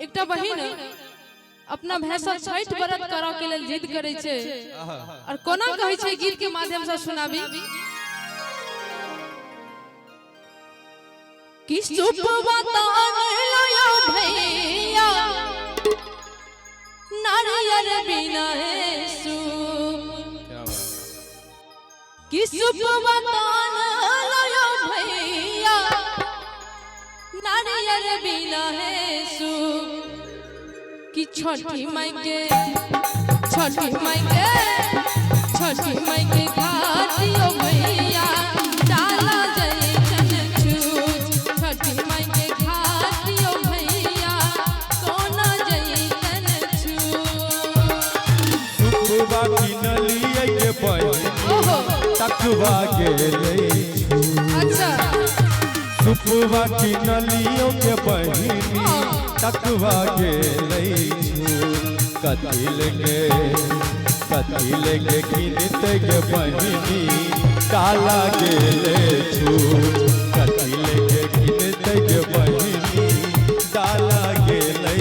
एकटा बहिन अपना भैंसा छठ व्रत करऽ के लेल जिद करे छे और कोना कहै छे गीत के माध्यम से सुनाबी कि सुपवतान लायो भैया नारियल बिना है सूप क्या बात कि सुपवतान लायो भैया नारियल बिना है सूप कि छठी माई के घाटियों भैया डाला जय चनचूज छठी माई के घाटियों भैया कोना जय चनचूज सुखवा की नलिया के बहिनी तकवा गेलै अच्छा सुखवा की नलियों के बहिनी तकवा गेलै कथिल के गिनत के बहिनी काला गेलै कथिल के गिनत के बहिनी काला गेलै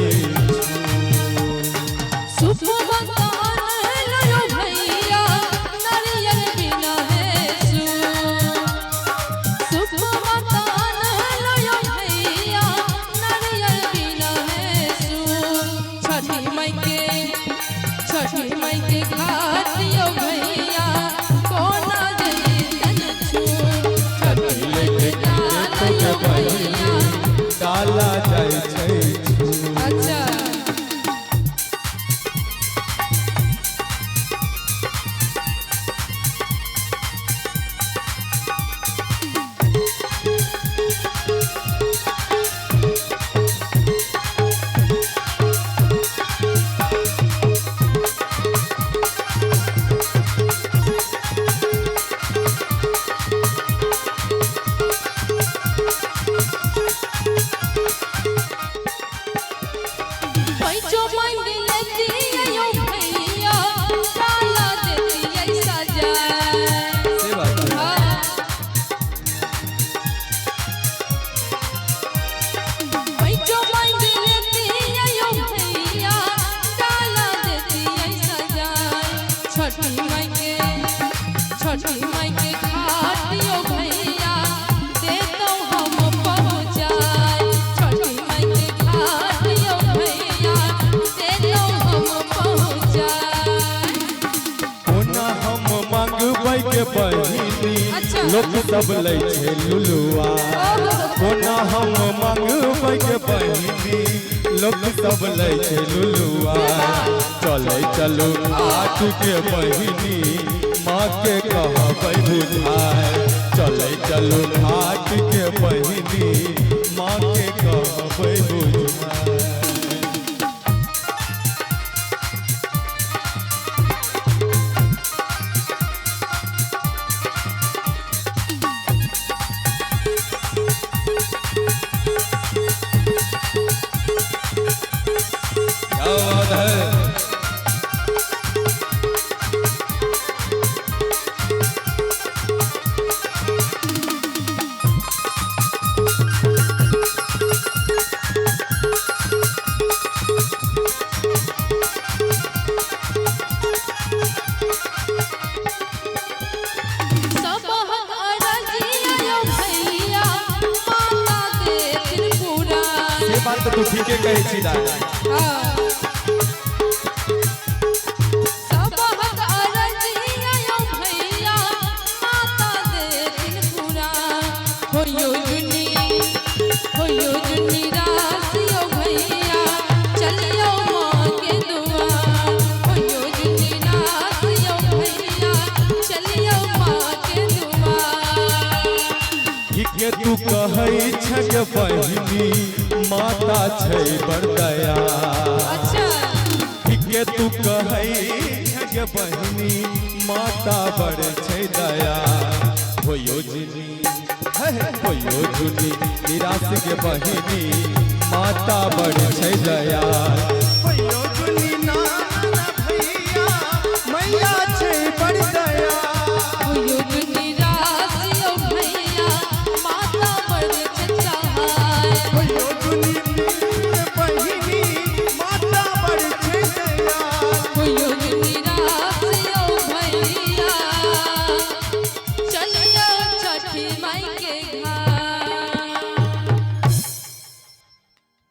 काला जाय छै अच्छा छठी माई के घाटियों भैया देतो हम पहुँचाए छठी माई के घाटियों भैया देतो हम पहुँचाए कोना हम मांगबै के बहिनी लोक सब लै छै लुलुआ कोना हम मांगबै के बहिनी लोक सब लै छै लुलुआ चलै चलू आठ के बहिनी माँ के कहबै बुझाए चलै चलू घाट के बहिनी माँ के कहबै बुझाए क्या बात है बात तो ठीक है कहे छी दादा के तू कहै छक बहिनी माता छै बरदया के तू कहै छक बहिनी माता बड़ छै दया होयो जुनी निराश के बहिनी माता बड़ छै दया